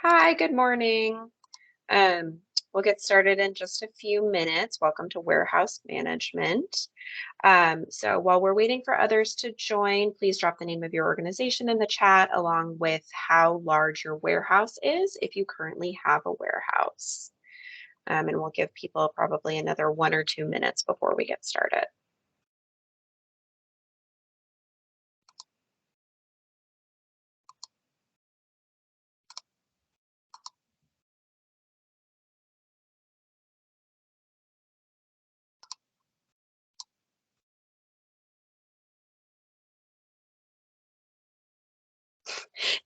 Hi, good morning. Um, we'll get started in just a few minutes. Welcome to Warehouse Management. So while we're waiting for others to join, please drop the name of your organization in the chat along with how large your warehouse is if you currently have a warehouse. And we'll give people probably another 1 or 2 minutes before we get started.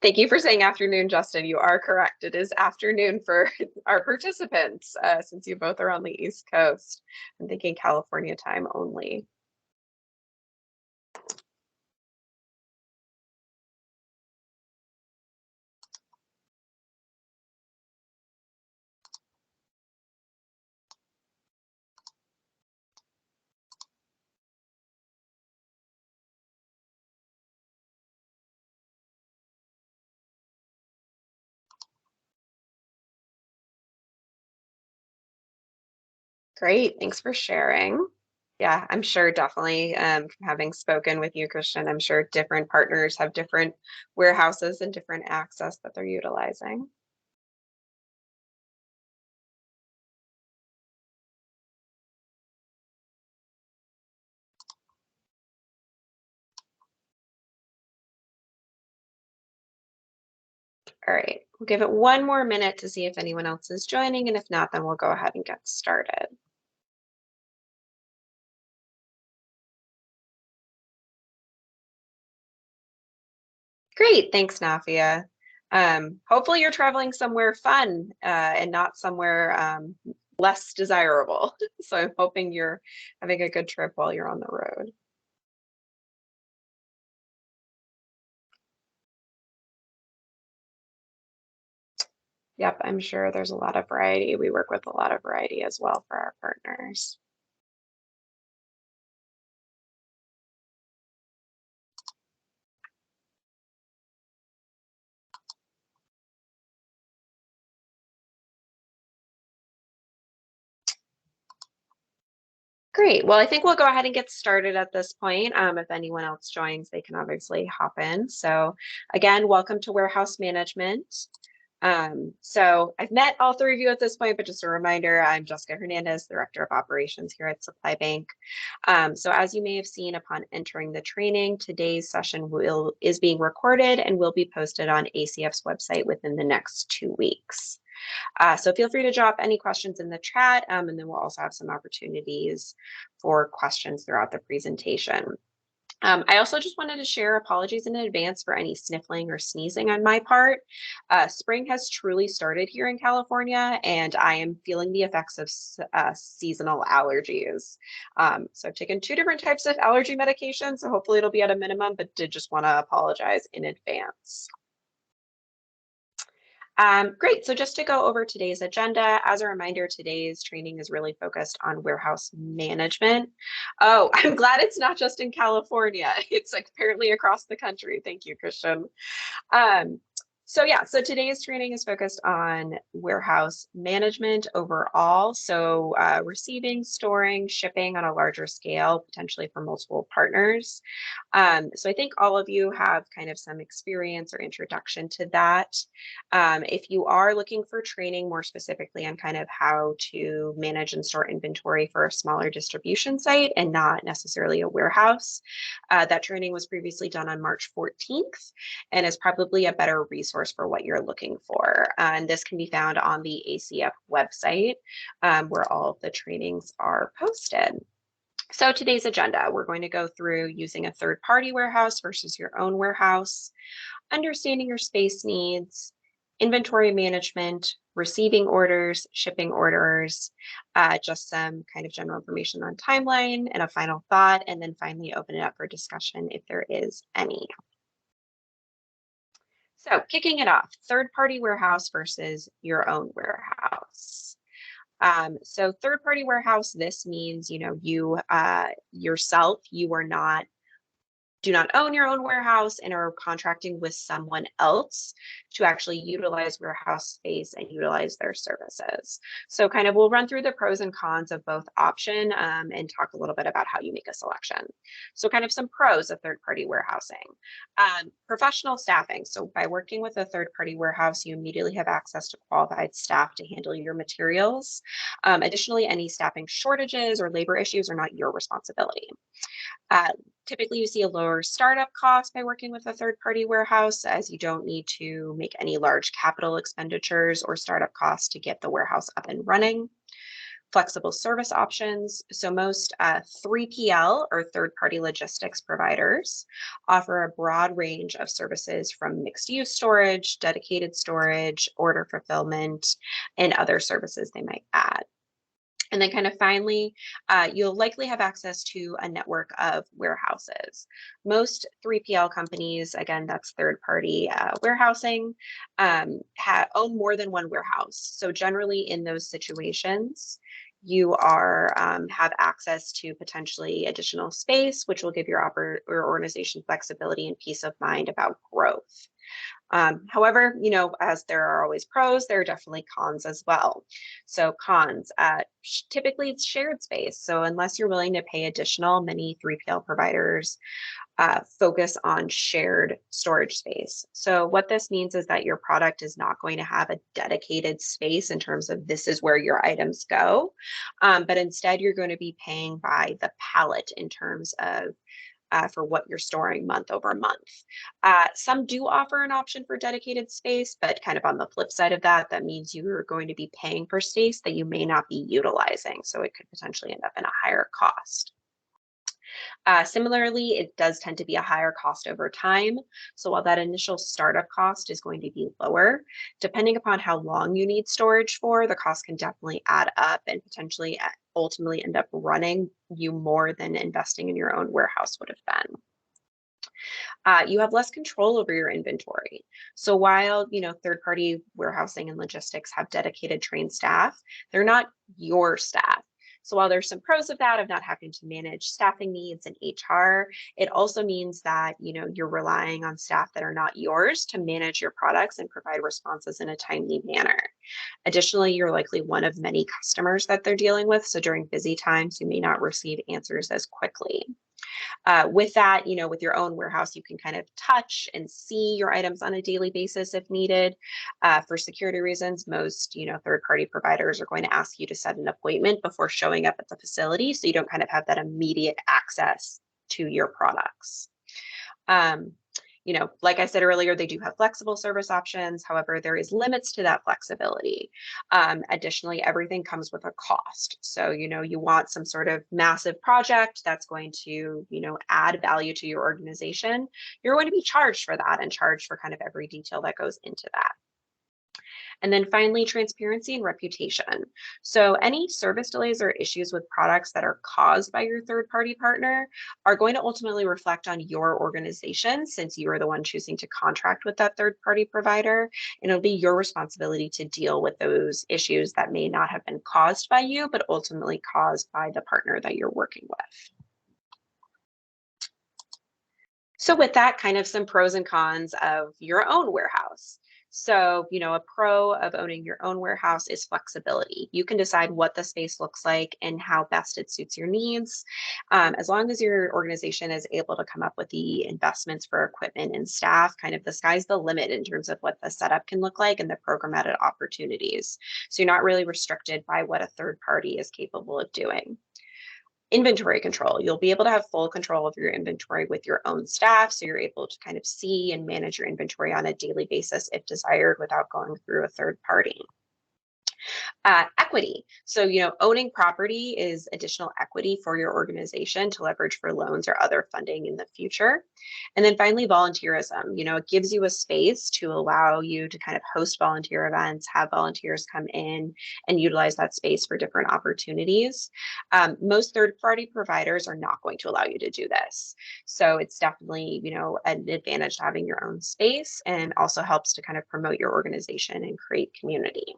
Thank you for saying afternoon, Justin. You are correct. It is afternoon for our participants since you both are on the East Coast. I'm thinking California time only. Great, thanks for sharing. Yeah, I'm sure definitely from having spoken with you, Christian, I'm sure different partners have different warehouses and different access that they're utilizing. All right, we'll give it one more minute to see if anyone else is joining, and if not, then we'll go ahead and get started. Great, thanks, Nafia. Hopefully you're traveling somewhere fun and not somewhere less desirable. So I'm hoping you're having a good trip while you're on the road. Yep, I'm sure there's a lot of variety. We work with a lot of variety as well for our partners. Great. Well, I think we'll go ahead and get started at this point. If anyone else joins, they can obviously hop in. So again, welcome to Warehouse Management. So I've met all three of you at this point, but just a reminder, I'm Jessica Hernandez, Director of Operations here at Supply Bank. So as you may have seen upon entering the training, today's session is being recorded and will be posted on ACF's website within the next 2 weeks. So feel free to drop any questions in the chat, and then we'll also have some opportunities for questions throughout the presentation. I also just wanted to share apologies in advance for any sniffling or sneezing on my part. Spring has truly started here in California, and I am feeling the effects of seasonal allergies. So I've taken 2 different types of allergy medication, so hopefully it'll be at a minimum, but did just want to apologize in advance. Great, so just to go over today's agenda, as a reminder, today's training is really focused on warehouse management. Oh, I'm glad it's not just in California. It's like apparently across the country. Thank you, Christian. So today's training is focused on warehouse management overall. So receiving, storing, shipping on a larger scale, potentially for multiple partners. So I think all of you have kind of some experience or introduction to that. If you are looking for training more specifically on kind of how to manage and store inventory for a smaller distribution site and not necessarily a warehouse, that training was previously done on March 14th and is probably a better resource for what you're looking for. And this can be found on the ACF website where all of the trainings are posted. So today's agenda, we're going to go through using a third-party warehouse versus your own warehouse, understanding your space needs, inventory management, receiving orders, shipping orders, just some kind of general information on timeline and a final thought, and then finally open it up for discussion if there is any. So kicking it off, third-party warehouse versus your own warehouse. So third-party warehouse, this means, you yourself, you are not do not own your own warehouse and are contracting with someone else to actually utilize warehouse space and utilize their services. So kind of we'll run through the pros and cons of both option and talk a little bit about how you make a selection. So kind of some pros of third-party warehousing. Professional staffing. So by working with a third-party warehouse, you immediately have access to qualified staff to handle your materials. Additionally, any staffing shortages or labor issues are not your responsibility. Uh, Typically, you see a lower startup cost by working with a third-party warehouse, as you don't need to make any large capital expenditures or startup costs to get the warehouse up and running. Flexible service options. So most 3PL or third-party logistics providers offer a broad range of services from mixed-use storage, dedicated storage, order fulfillment, and other services they might add. And then kind of finally, you'll likely have access to a network of warehouses. Most 3PL companies, again, that's third-party warehousing, own more than one warehouse. So generally in those situations, you are have access to potentially additional space, which will give your organization flexibility and peace of mind about growth. However, as there are always pros, there are definitely cons as well. So cons, typically it's shared space. So unless you're willing to pay additional, many 3PL providers focus on shared storage space. So what this means is that your product is not going to have a dedicated space in terms of this is where your items go, but instead you're going to be paying by the pallet in terms of for what you're storing month over month. Some do offer an option for dedicated space, but kind of on the flip side of that, that means you're going to be paying for space that you may not be utilizing. So it could potentially end up in a higher cost. Similarly, it does tend to be a higher cost over time. So while that initial startup cost is going to be lower, depending upon how long you need storage for, the cost can definitely add up and potentially ultimately end up running you more than investing in your own warehouse would have been. You have less control over your inventory. So while third-party warehousing and logistics have dedicated trained staff, they're not your staff. So while there's some pros of that, of not having to manage staffing needs and HR, it also means that you're relying on staff that are not yours to manage your products and provide responses in a timely manner. Additionally, you're likely one of many customers that they're dealing with. So during busy times, you may not receive answers as quickly. With that, with your own warehouse, you can kind of touch and see your items on a daily basis if needed. For security reasons, most, third-party providers are going to ask you to set an appointment before showing up at the facility, so you don't kind of have that immediate access to your products. Like I said earlier, they do have flexible service options. However, there is limits to that flexibility. Additionally, everything comes with a cost. So, you want some sort of massive project that's going to, add value to your organization. You're going to be charged for that and charged for kind of every detail that goes into that. And then finally, transparency and reputation. So any service delays or issues with products that are caused by your third-party partner are going to ultimately reflect on your organization, since you are the one choosing to contract with that third-party provider. And it'll be your responsibility to deal with those issues that may not have been caused by you, but ultimately caused by the partner that you're working with. So with that, kind of some pros and cons of your own warehouse. So, a pro of owning your own warehouse is flexibility. You can decide what the space looks like and how best it suits your needs. As long as your organization is able to come up with the investments for equipment and staff, kind of the sky's the limit in terms of what the setup can look like and the programmatic opportunities. So you're not really restricted by what a third party is capable of doing. Inventory control. You'll be able to have full control of your inventory with your own staff. So you're able to kind of see and manage your inventory on a daily basis if desired without going through a third party. Equity. So, owning property is additional equity for your organization to leverage for loans or other funding in the future. And then finally, volunteerism. It gives you a space to allow you to kind of host volunteer events, have volunteers come in and utilize that space for different opportunities. Most third-party providers are not going to allow you to do this. So it's definitely, an advantage to having your own space, and also helps to kind of promote your organization and create community.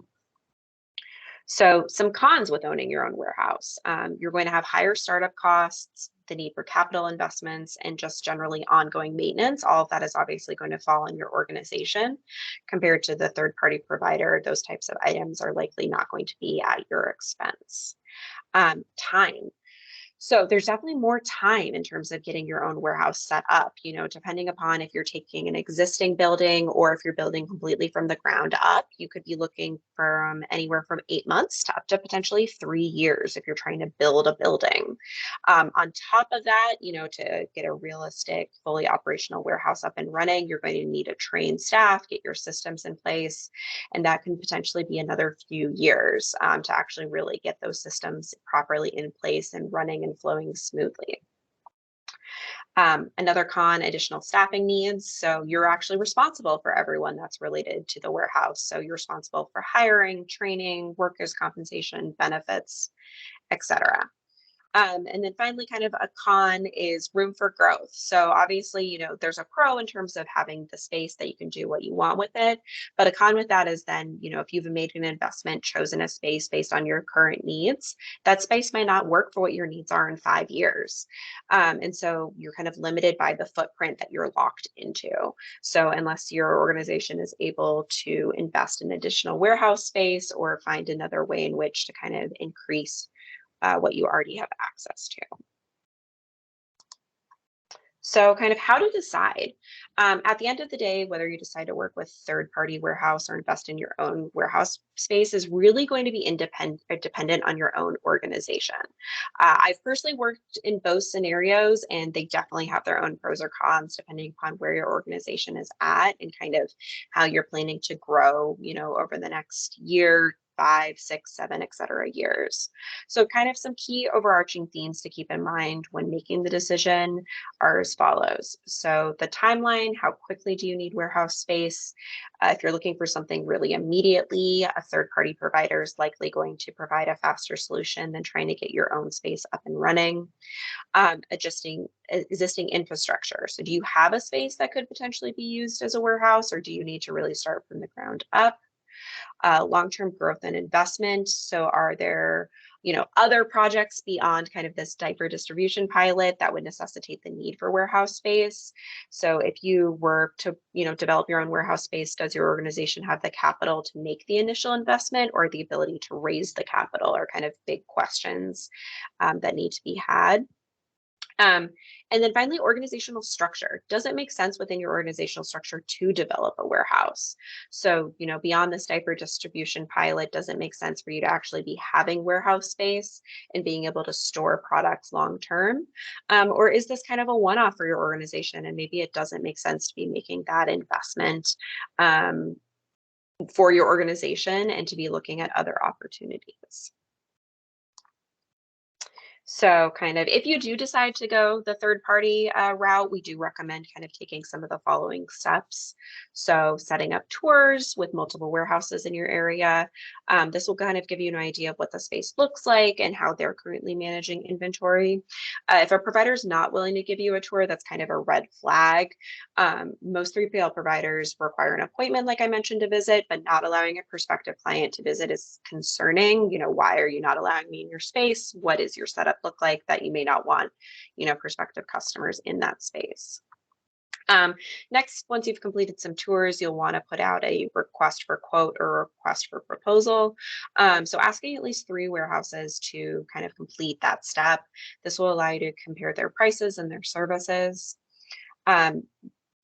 So some cons with owning your own warehouse. You're going to have higher startup costs. the need for capital investments, and just generally ongoing maintenance, all of that is obviously going to fall on your organization. Compared to the third-party provider, those types of items are likely not going to be at your expense. Time. So there's definitely more time in terms of getting your own warehouse set up, depending upon if you're taking an existing building or if you're building completely from the ground up. You could be looking from anywhere from 8 months to up to potentially 3 years if you're trying to build a building. On top of that, to get a realistic, fully operational warehouse up and running, you're going to need a trained staff, get your systems in place, and that can potentially be another few years to actually really get those systems properly in place and running and flowing smoothly. Another con, additional staffing needs. So you're actually responsible for everyone that's related to the warehouse. So you're responsible for hiring, training, workers' compensation, benefits, etc. And then finally, kind of a con is room for growth. So obviously, there's a pro in terms of having the space that you can do what you want with it. But a con with that is then, if you've made an investment, chosen a space based on your current needs, that space might not work for what your needs are in 5 years. And so you're kind of limited by the footprint that you're locked into. So unless your organization is able to invest in additional warehouse space or find another way in which to kind of increase what you already have access to. So kind of how to decide. At the end of the day, whether you decide to work with third-party warehouse or invest in your own warehouse space is really going to be dependent on your own organization. I've personally worked in both scenarios, and they definitely have their own pros or cons depending upon where your organization is at and kind of how you're planning to grow, over the next year, 5, 6, 7, etc. years. So kind of some key overarching themes to keep in mind when making the decision are as follows. So the timeline, how quickly do you need warehouse space? If you're looking for something really immediately, a third-party provider is likely going to provide a faster solution than trying to get your own space up and running. Adjusting existing infrastructure. So do you have a space that could potentially be used as a warehouse, or do you need to really start from the ground up? Long-term growth and investment. So are there, other projects beyond kind of this diaper distribution pilot that would necessitate the need for warehouse space? So if you were to, develop your own warehouse space, does your organization have the capital to make the initial investment or the ability to raise the capital, are kind of big questions that need to be had. And then finally, organizational structure. Does it make sense within your organizational structure to develop a warehouse? So, beyond this diaper distribution pilot, does it make sense for you to actually be having warehouse space and being able to store products long term? Or is this kind of a one-off for your organization and maybe it doesn't make sense to be making that investment for your organization and to be looking at other opportunities? So kind of if you do decide to go the third party route, we do recommend kind of taking some of the following steps. So setting up tours with multiple warehouses in your area. This will kind of give you an idea of what the space looks like and how they're currently managing inventory. If a provider is not willing to give you a tour, that's kind of a red flag. Most 3PL providers require an appointment, like I mentioned, to visit, but not allowing a prospective client to visit is concerning. Why are you not allowing me in your space? What is your setup look like that you may not want, prospective customers in that space? Next, once you've completed some tours, you'll want to put out a request for quote or request for proposal. So asking at least 3 warehouses to kind of complete that step. This will allow you to compare their prices and their services.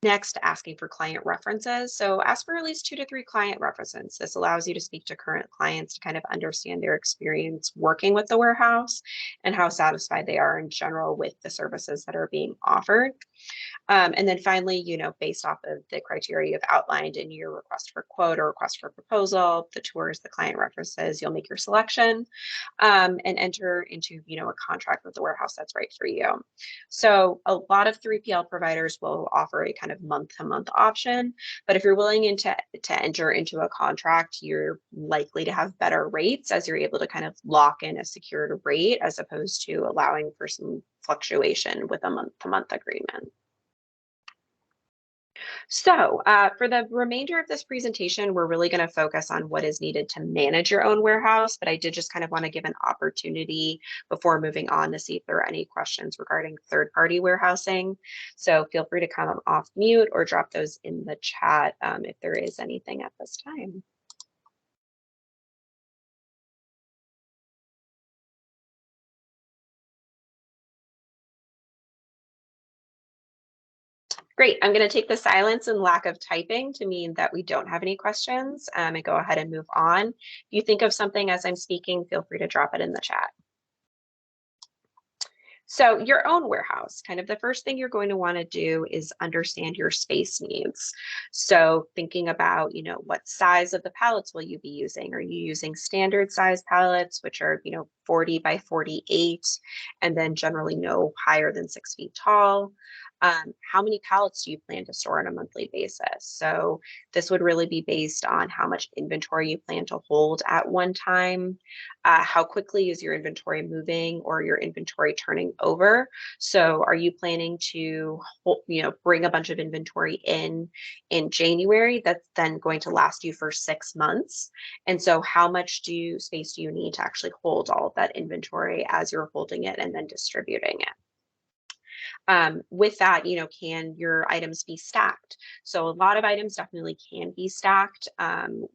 Next, asking for client references. So ask for at least 2 to 3 client references. This allows you to speak to current clients to kind of understand their experience working with the warehouse and how satisfied they are in general with the services that are being offered. And then finally, based off of the criteria you've outlined in your request for quote or request for proposal, the tours, the client references, you'll make your selection and enter into, a contract with the warehouse that's right for you. So a lot of 3PL providers will offer a kind of month-to-month option, but if you're willing to enter into a contract, you're likely to have better rates as you're able to kind of lock in a secured rate as opposed to allowing for some fluctuation with a month-to-month agreement. So, for the remainder of this presentation, we're really going to focus on what is needed to manage your own warehouse, but I did just kind of want to give an opportunity before moving on to see if there are any questions regarding third-party warehousing. So feel free to come off mute or drop those in the chat if there is anything at this time. Great. I'm going to take the silence and lack of typing to mean that we don't have any questions and go ahead and move on. If you think of something as I'm speaking, feel free to drop it in the chat. So your own warehouse, kind of the first thing you're going to want to do is understand your space needs. So thinking about, what size of the pallets will you be using? Are you using standard size pallets, which are, 40 by 48, and then generally no higher than 6 feet tall? How many pallets do you plan to store on a monthly basis? So this would really be based on how much inventory you plan to hold at one time. How quickly is your inventory moving or your inventory turning over? So are you planning to bring a bunch of inventory in January that's then going to last you for 6 months? And so how much space do you need to actually hold all of that inventory as you're holding it and then distributing it? With that, can your items be stacked? So a lot of items definitely can be stacked on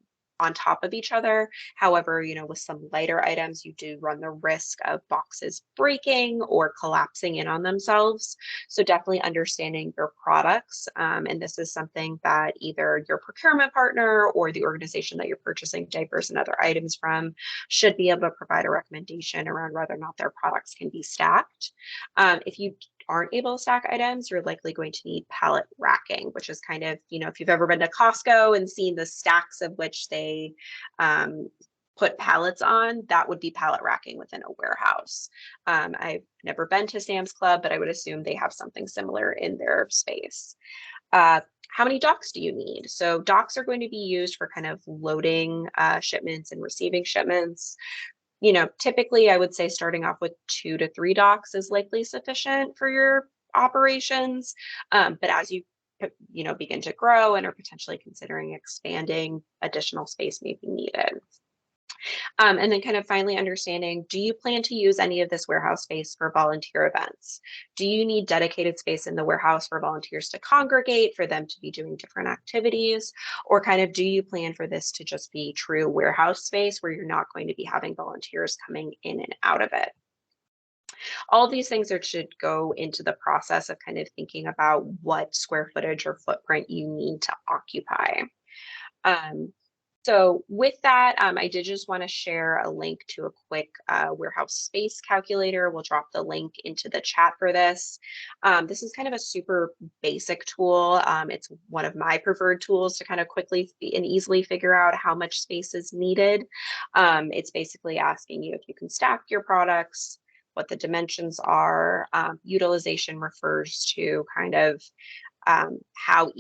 top of each other. However, with some lighter items, you do run the risk of boxes breaking or collapsing in on themselves. So definitely understanding your products. And this is something that either your procurement partner or the organization that you're purchasing diapers and other items from should be able to provide a recommendation around whether or not their products can be stacked. If you aren't able to stack items, you're likely going to need pallet racking, which is kind of, if you've ever been to Costco and seen the stacks of which they put pallets on, that would be pallet racking within a warehouse. I've never been to Sam's Club, but I would assume they have something similar in their space. How many docks do you need? So docks are going to be used for kind of loading shipments and receiving shipments. Typically I would say starting off with 2 to 3 docks is likely sufficient for your operations. But as you begin to grow and are potentially considering expanding, additional space may be needed. And then kind of finally understanding, do you plan to use any of this warehouse space for volunteer events? Do you need dedicated space in the warehouse for volunteers to congregate, for them to be doing different activities? Or kind of do you plan for this to just be true warehouse space where you're not going to be having volunteers coming in and out of it? All of these things should go into the process of kind of thinking about what square footage or footprint you need to occupy. Um, so with that, I did just want to share a link to a quick warehouse space calculator. We'll drop the link into the chat for this. This is kind of a super basic tool. It's one of my preferred tools to kind of quickly and easily figure out how much space is needed. It's basically asking you if you can stack your products, what the dimensions are. Utilization refers to kind of how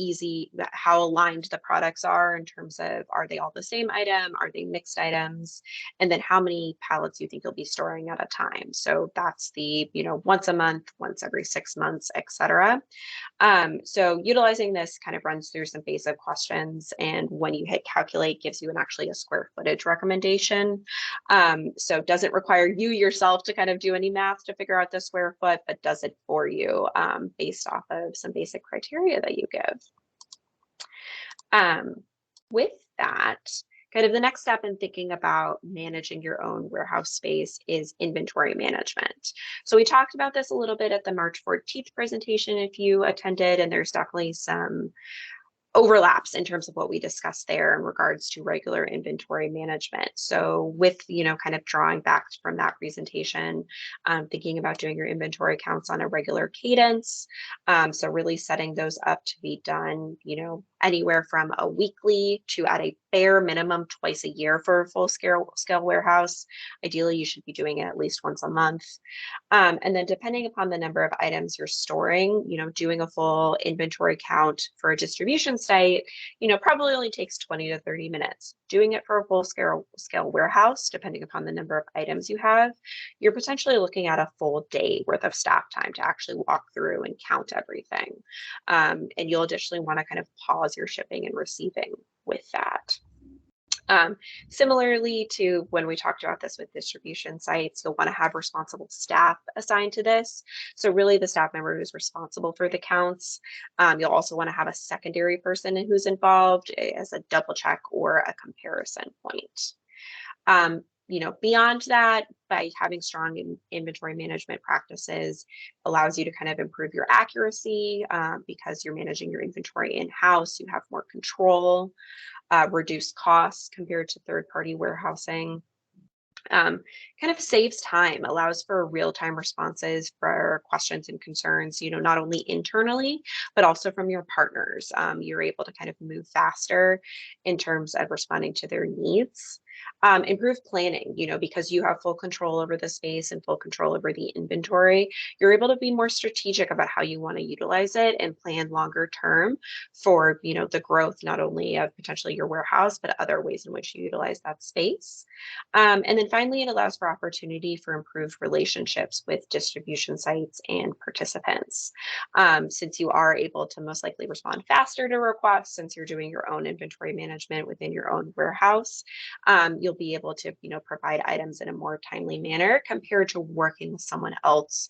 aligned the products are in terms of, are they all the same item? Are they mixed items? And then how many pallets you think you'll be storing at a time. So that's the, once a month, once every 6 months, et cetera. So utilizing this kind of runs through some basic questions, and when you hit calculate, gives you actually a square footage recommendation. So it doesn't require you yourself to kind of do any math to figure out the square foot, but does it for you based off of some basic criteria that you give. With that, kind of the next step in thinking about managing your own warehouse space is inventory management. So we talked about this a little bit at the March 14th presentation if you attended, and there's definitely some overlaps in terms of what we discussed there in regards to regular inventory management. So with, kind of drawing back from that presentation, thinking about doing your inventory counts on a regular cadence. So really setting those up to be done, anywhere from a weekly to at a bare minimum twice a year for a full scale warehouse. Ideally, you should be doing it at least once a month. And then depending upon the number of items you're storing, doing a full inventory count for a distribution site, probably only takes 20 to 30 minutes. Doing it for a full scale warehouse, depending upon the number of items you have, you're potentially looking at a full day worth of staff time to actually walk through and count everything. And you'll additionally want to kind of pause your shipping and receiving with that. Similarly to when we talked about this with distribution sites, you'll want to have responsible staff assigned to this. So really the staff member who's responsible for the counts. You'll also want to have a secondary person who's involved as a double check or a comparison point. Beyond that, by having strong inventory management practices allows you to kind of improve your accuracy because you're managing your inventory in-house, you have more control, reduce costs compared to third-party warehousing. Kind of saves time, allows for real-time responses for questions and concerns, not only internally, but also from your partners. You're able to kind of move faster in terms of responding to their needs. Improve planning, because you have full control over the space and full control over the inventory, you're able to be more strategic about how you want to utilize it and plan longer term for, the growth, not only of potentially your warehouse, but other ways in which you utilize that space. And then finally, it allows for opportunity for improved relationships with distribution sites and participants. Since you are able to most likely respond faster to requests, since you're doing your own inventory management within your own warehouse, you'll be able to, provide items in a more timely manner compared to working with someone else,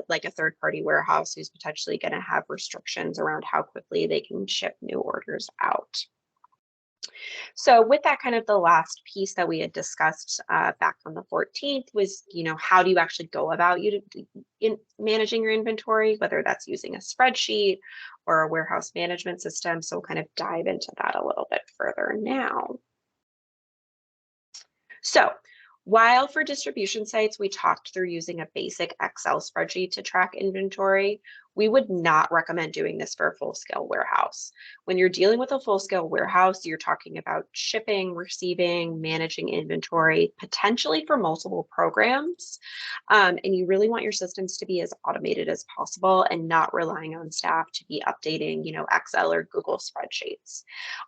like a third-party warehouse who's potentially going to have restrictions around how quickly they can ship new orders out. So with that, kind of the last piece that we had discussed back on the 14th was, how do you actually go about managing your inventory, whether that's using a spreadsheet or a warehouse management system. So we'll kind of dive into that a little bit further now. So while for distribution sites, we talked through using a basic Excel spreadsheet to track inventory, we would not recommend doing this for a full-scale warehouse. When you're dealing with a full-scale warehouse, you're talking about shipping, receiving, managing inventory, potentially for multiple programs. And you really want your systems to be as automated as possible and not relying on staff to be updating, Excel or Google spreadsheets.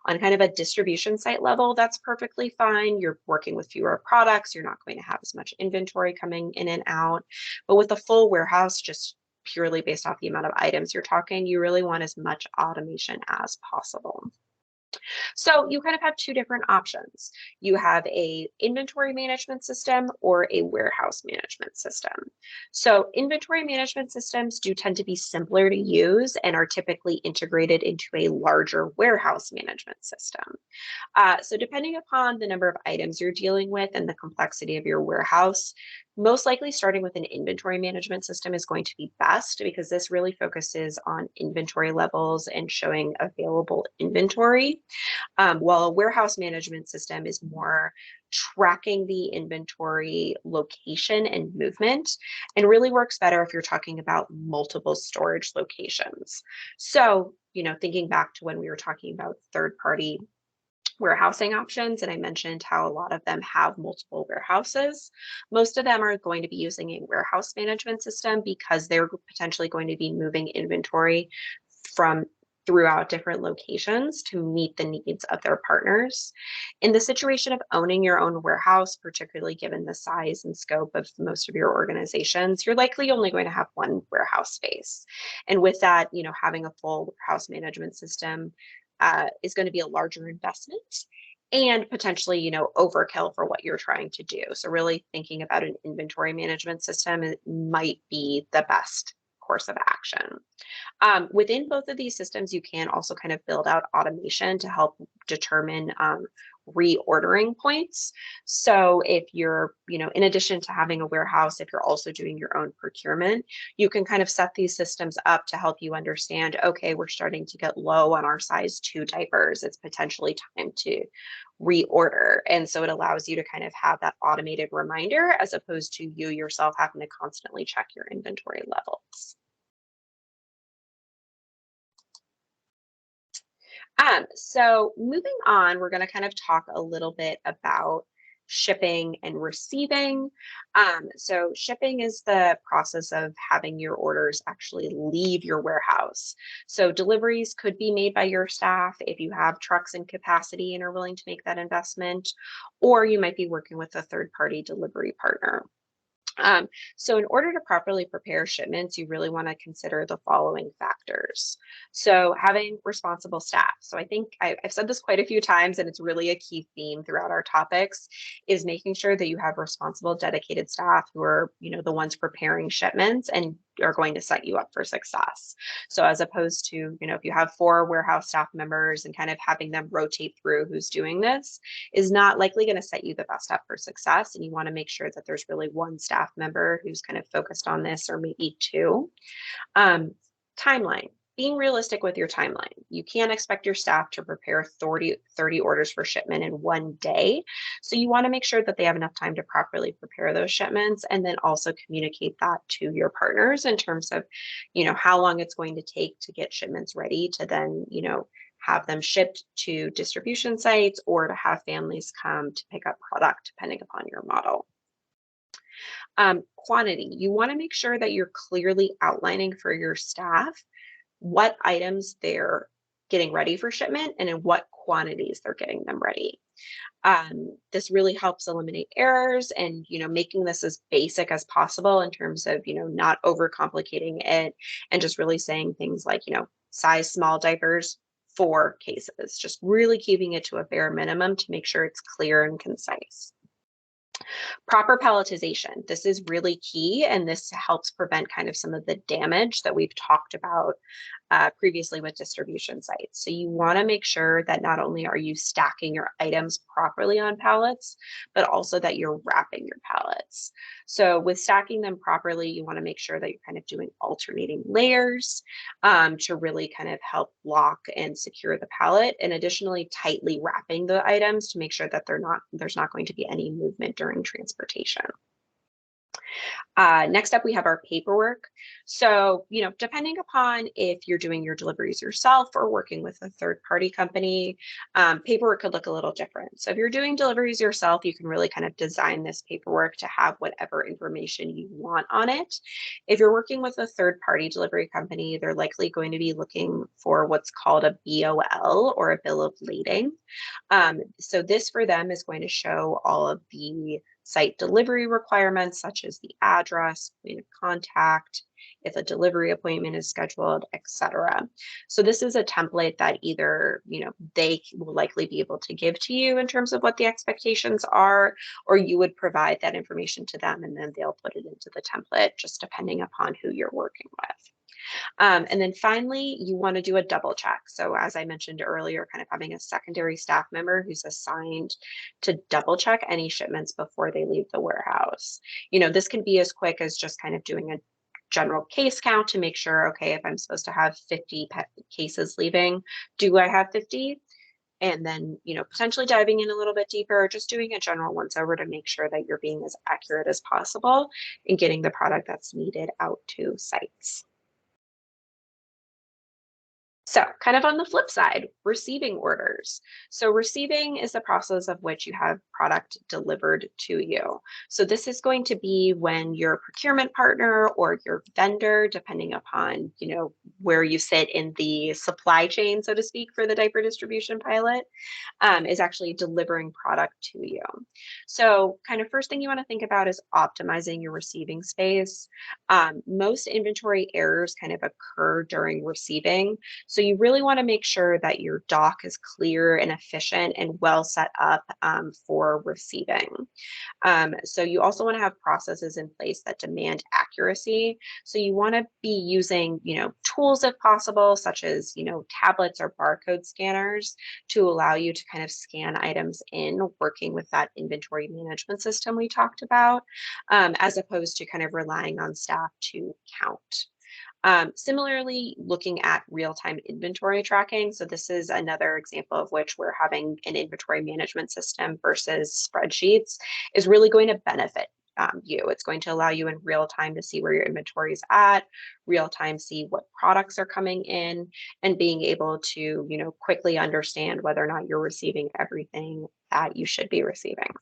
On kind of a distribution site level, that's perfectly fine. You're working with fewer products. You're not going to have as much inventory coming in and out. But with a full warehouse, just purely based off the amount of items you're talking, you really want as much automation as possible. So you kind of have two different options. You have a inventory management system or a warehouse management system. So inventory management systems do tend to be simpler to use and are typically integrated into a larger warehouse management system. So depending upon the number of items you're dealing with and the complexity of your warehouse, most likely starting with an inventory management system is going to be best because this really focuses on inventory levels and showing available inventory, while a warehouse management system is more tracking the inventory location and movement, and really works better if you're talking about multiple storage locations. So, thinking back to when we were talking about third-party warehousing options, and I mentioned how a lot of them have multiple warehouses. Most of them are going to be using a warehouse management system because they're potentially going to be moving inventory from throughout different locations to meet the needs of their partners. In the situation of owning your own warehouse, particularly given the size and scope of most of your organizations, you're likely only going to have one warehouse space. And with that, having a full warehouse management system is going to be a larger investment and potentially, overkill for what you're trying to do. So really thinking about an inventory management system, it might be the best course of action. Within both of these systems, you can also kind of build out automation to help determine reordering points. So if you're, in addition to having a warehouse, if you're also doing your own procurement, you can kind of set these systems up to help you understand, okay, we're starting to get low on our size 2 diapers. It's potentially time to reorder. And so it allows you to kind of have that automated reminder as opposed to you yourself having to constantly check your inventory levels. So moving on, we're going to kind of talk a little bit about shipping and receiving. So shipping is the process of having your orders actually leave your warehouse. So deliveries could be made by your staff if you have trucks and capacity and are willing to make that investment, or you might be working with a third-party delivery partner. So in order to properly prepare shipments, you really want to consider the following factors. So having responsible staff. So I think I've said this quite a few times, and it's really a key theme throughout our topics, is making sure that you have responsible, dedicated staff who are, the ones preparing shipments and are going to set you up for success. So as opposed to, if you have 4 warehouse staff members and kind of having them rotate through who's doing this is not likely going to set you the best up for success. And you want to make sure that there's really one staff member who's kind of focused on this, or maybe 2. Timeline. Being realistic with your timeline. You can't expect your staff to prepare 30 orders for shipment in one day. So you want to make sure that they have enough time to properly prepare those shipments, and then also communicate that to your partners in terms of, how long it's going to take to get shipments ready to then, have them shipped to distribution sites, or to have families come to pick up product, depending upon your model. Quantity. You want to make sure that you're clearly outlining for your staff what items they're getting ready for shipment and in what quantities they're getting them ready. This really helps eliminate errors and, making this as basic as possible in terms of, not overcomplicating it, and just really saying things like, size small diapers, 4 cases, just really keeping it to a bare minimum to make sure it's clear and concise. Proper palletization. This is really key, and this helps prevent kind of some of the damage that we've talked about previously with distribution sites. So you want to make sure that not only are you stacking your items properly on pallets, but also that you're wrapping your pallets. So with stacking them properly, you want to make sure that you're kind of doing alternating layers to really kind of help lock and secure the pallet, and additionally tightly wrapping the items to make sure that there's not going to be any movement during transportation. Next up, we have our paperwork. So, depending upon if you're doing your deliveries yourself or working with a third-party company, paperwork could look a little different. So if you're doing deliveries yourself, you can really kind of design this paperwork to have whatever information you want on it. If you're working with a third-party delivery company, they're likely going to be looking for what's called a BOL, or a bill of lading. So this for them is going to show all of the site delivery requirements, such as the address, point of contact, if a delivery appointment is scheduled, etc. So this is a template that either, they will likely be able to give to you in terms of what the expectations are, or you would provide that information to them and then they'll put it into the template, just depending upon who you're working with. And then finally, you want to do a double check. So as I mentioned earlier, kind of having a secondary staff member who's assigned to double check any shipments before they leave the warehouse. This can be as quick as just kind of doing a general case count to make sure, okay, if I'm supposed to have 50 cases leaving, do I have 50? And then, potentially diving in a little bit deeper, or just doing a general once over to make sure that you're being as accurate as possible in getting the product that's needed out to sites. So kind of on the flip side, receiving orders. So receiving is the process of which you have product delivered to you. So this is going to be when your procurement partner or your vendor, depending upon, where you sit in the supply chain, so to speak, for the diaper distribution pilot, is actually delivering product to you. So kind of first thing you want to think about is optimizing your receiving space. Most inventory errors kind of occur during receiving. So you really want to make sure that your dock is clear and efficient and well set up for receiving. So you also want to have processes in place that demand accuracy. So you want to be using, tools if possible, such as, tablets or barcode scanners to allow you to kind of scan items in, working with that inventory management system we talked about, as opposed to kind of relying on staff to count. Similarly, looking at real-time inventory tracking. So this is another example of which we're having an inventory management system versus spreadsheets is really going to benefit view. It's going to allow you in real time to see where your inventory is at, real time see what products are coming in, and being able to, quickly understand whether or not you're receiving everything that you should be receiving.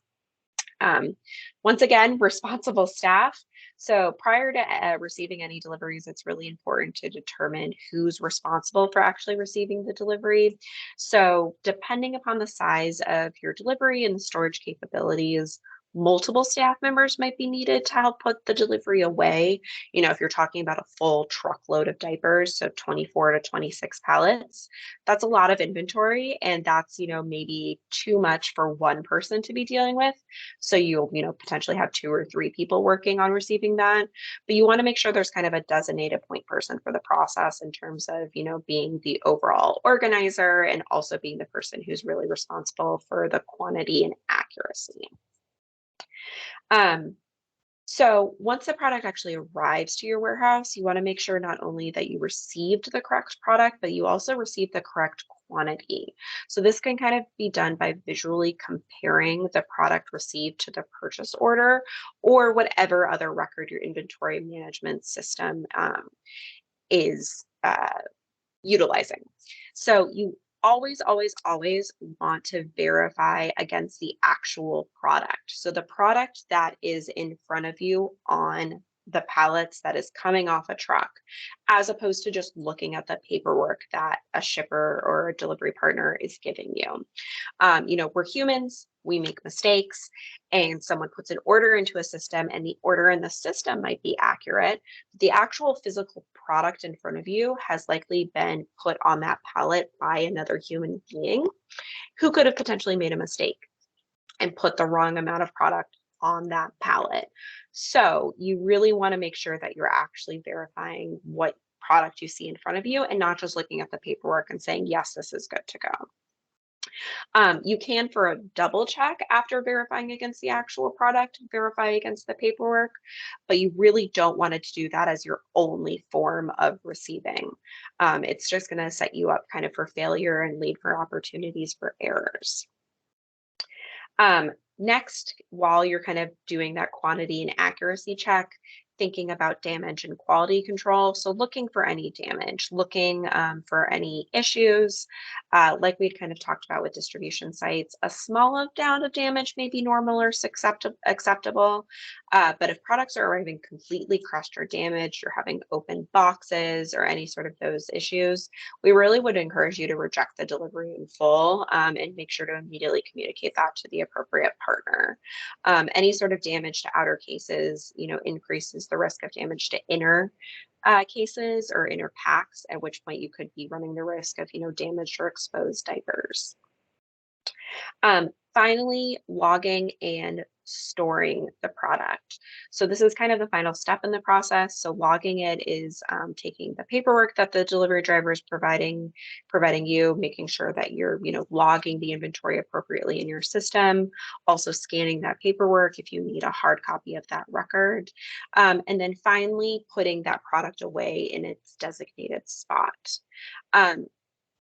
Um, Once again, responsible staff. So prior to receiving any deliveries, it's really important to determine who's responsible for actually receiving the delivery. So depending upon the size of your delivery and the storage capabilities, multiple staff members might be needed to help put the delivery away. If you're talking about a full truckload of diapers, so 24 to 26 pallets, that's a lot of inventory. And that's, maybe too much for one person to be dealing with. So you'll, potentially have 2 or 3 people working on receiving that. But you want to make sure there's kind of a designated point person for the process in terms of, being the overall organizer and also being the person who's really responsible for the quantity and accuracy. Um, so once the product actually arrives to your warehouse, you want to make sure not only that you received the correct product, but you also received the correct quantity. So this can kind of be done by visually comparing the product received to the purchase order or whatever other record your inventory management system is utilizing. So you always want to verify against the actual product. So the product that is in front of you on the pallets that is coming off a truck, as opposed to just looking at the paperwork that a shipper or a delivery partner is giving you. We're humans, we make mistakes, and someone puts an order into a system, and the order in the system might be accurate. The actual physical product in front of you has likely been put on that pallet by another human being who could have potentially made a mistake and put the wrong amount of product on that pallet. So you really want to make sure that you're actually verifying what product you see in front of you and not just looking at the paperwork and saying, yes, this is good to go. You can, for a double check after verifying against the actual product, verify against the paperwork, but you really don't want to do that as your only form of receiving. It's just going to set you up kind of for failure and lead for opportunities for errors. Next, while you're kind of doing that quantity and accuracy check, thinking about damage and quality control. So looking for any damage, looking for any issues, like we'd kind of talked about with distribution sites, a small amount of damage may be normal or acceptable. But if products are arriving completely crushed or damaged, you're having open boxes or any sort of those issues, we really would encourage you to reject the delivery in full and make sure to immediately communicate that to the appropriate partner. Any sort of damage to outer cases, increases the risk of damage to inner cases or inner packs, at which point you could be running the risk of, damaged or exposed diapers. Finally, logging and storing the product. So this is kind of the final step in the process. So logging it is taking the paperwork that the delivery driver is providing you, making sure that you're, logging the inventory appropriately in your system, also scanning that paperwork if you need a hard copy of that record. And then finally, putting that product away in its designated spot.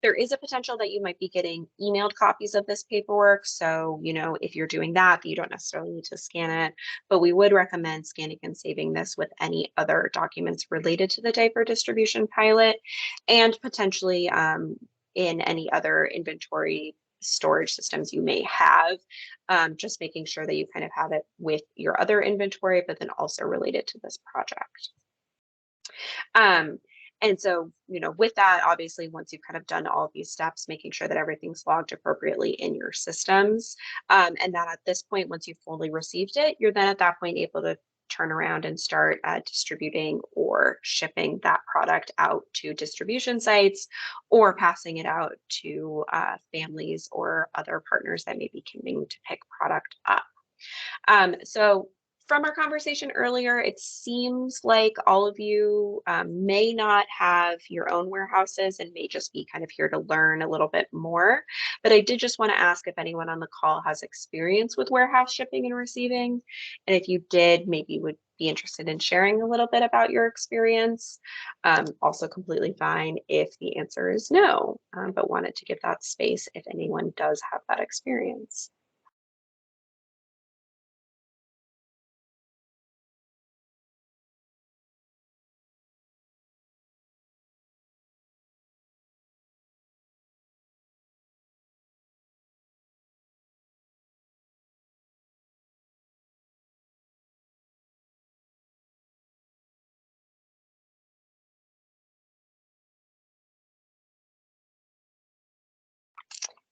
There is a potential that you might be getting emailed copies of this paperwork. So, if you're doing that, you don't necessarily need to scan it, but we would recommend scanning and saving this with any other documents related to the diaper distribution pilot and potentially in any other inventory storage systems you may have, just making sure that you kind of have it with your other inventory, but then also related to this project. And so, with that, obviously, once you've kind of done all of these steps, making sure that everything's logged appropriately in your systems, and that at this point, once you've fully received it, you're then at that point able to turn around and start distributing or shipping that product out to distribution sites or passing it out to families or other partners that may be coming to pick product up. So from our conversation earlier, it seems like all of you may not have your own warehouses and may just be kind of here to learn a little bit more. But I did just want to ask if anyone on the call has experience with warehouse shipping and receiving. And if you did, maybe would be interested in sharing a little bit about your experience. Also completely fine if the answer is no, but wanted to give that space if anyone does have that experience.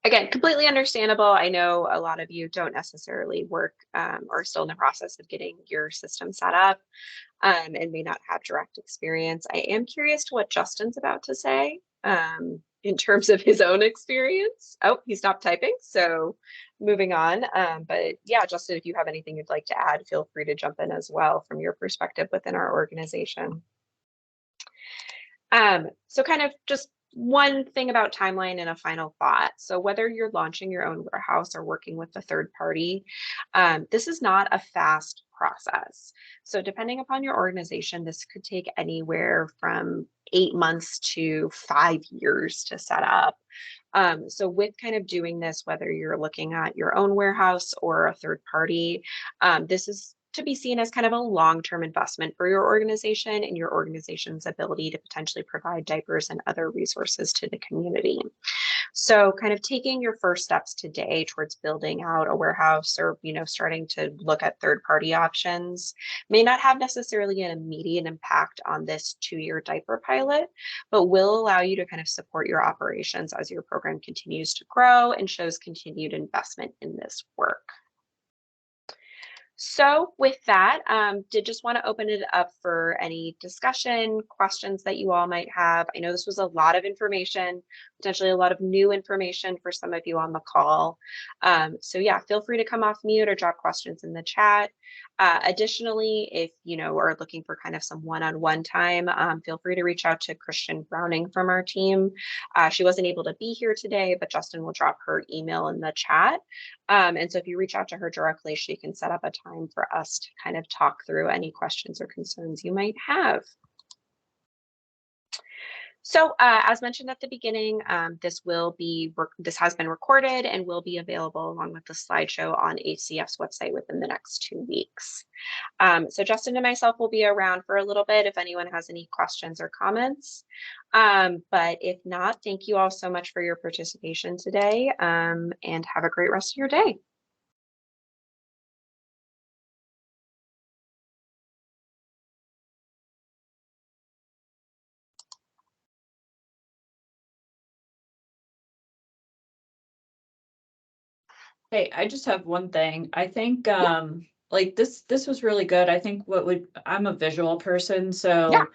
Again, completely understandable. I know a lot of you don't necessarily work or still in the process of getting your system set up and may not have direct experience. I am curious to what Justin's about to say in terms of his own experience. Oh, he stopped typing. So moving on. But yeah, Justin, if you have anything you'd like to add, feel free to jump in as well from your perspective within our organization. So kind of just one thing about timeline and a final thought. So whether you're launching your own warehouse or working with a third party, this is not a fast process. So depending upon your organization, this could take anywhere from 8 months to 5 years to set up. So with kind of doing this, whether you're looking at your own warehouse or a third party, this is to be seen as kind of a long-term investment for your organization and your organization's ability to potentially provide diapers and other resources to the community. So kind of taking your first steps today towards building out a warehouse or, starting to look at third-party options may not have necessarily an immediate impact on this 2-year diaper pilot, but will allow you to kind of support your operations as your program continues to grow and shows continued investment in this work. So with that, did just want to open it up for any discussion, questions that you all might have. I know this was a lot of information, potentially a lot of new information for some of you on the call. So yeah, feel free to come off mute or drop questions in the chat. Additionally, if are looking for kind of some one-on-one time, feel free to reach out to Christian Browning from our team. She wasn't able to be here today, but Justin will drop her email in the chat. And so if you reach out to her directly, she can set up a time for us to kind of talk through any questions or concerns you might have. So as mentioned at the beginning, this has been recorded and will be available along with the slideshow on HCF's website within the next 2 weeks. So Justin and myself will be around for a little bit if anyone has any questions or comments. But if not, thank you all so much for your participation today and have a great rest of your day. Hey, I just have one thing. I think like this was really good. I think I'm a visual person, so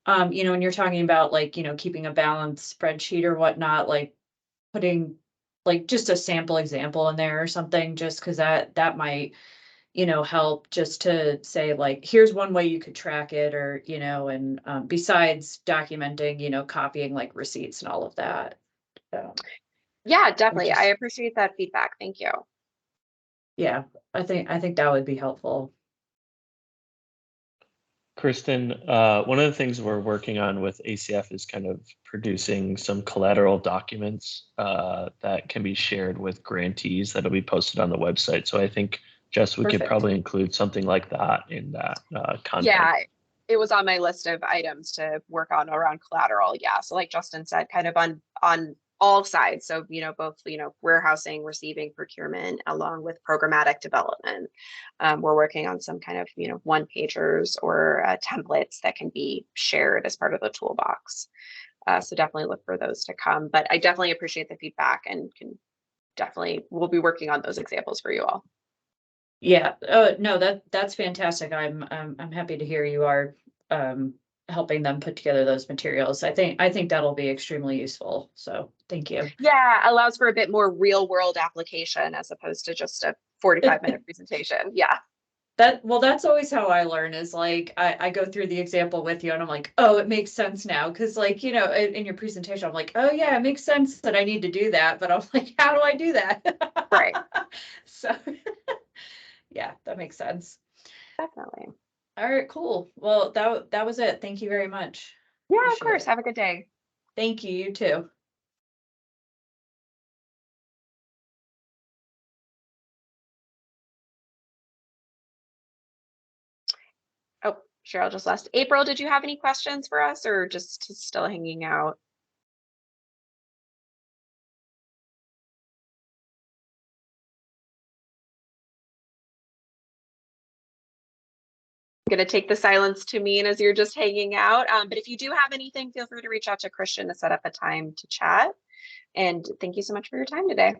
when you're talking about like, keeping a balanced spreadsheet or whatnot, like putting like just a sample example in there or something, just because that might, help just to say like, here's one way you could track it, or, and besides documenting, copying like receipts and all of that. Yeah, definitely. I appreciate that feedback. Thank you. Yeah, I think that would be helpful. Kristen, one of the things we're working on with ACF is kind of producing some collateral documents that can be shared with grantees that'll be posted on the website. So I think, Jess, we could probably include something like that in that content. Yeah, it was on my list of items to work on around collateral. Yeah, so like Justin said, kind of on all sides. So, both, warehousing, receiving, procurement, along with programmatic development. We're working on some kind of, one pagers or templates that can be shared as part of the toolbox. So definitely look for those to come. But I definitely appreciate the feedback and we'll be working on those examples for you all. Yeah, no, that's fantastic. I'm happy to hear you are helping them put together those materials. I think that'll be extremely useful. So thank you. Yeah, allows for a bit more real world application as opposed to just a 45-minute presentation. Yeah. That's always how I learn, is like I go through the example with you and I'm like, oh, it makes sense now. Cause like, in your presentation, I'm like, oh yeah, it makes sense that I need to do that. But I'm like, how do I do that? Right. So yeah, that makes sense. Definitely. All right, cool. Well, that was it. Thank you very much. Yeah, of course. Have a good day. Thank you. You too. Oh, Cheryl just left. April, did you have any questions for us or just still hanging out? I'm going to take the silence to mean as you're just hanging out. But if you do have anything, feel free to reach out to Christian to set up a time to chat. And thank you so much for your time today.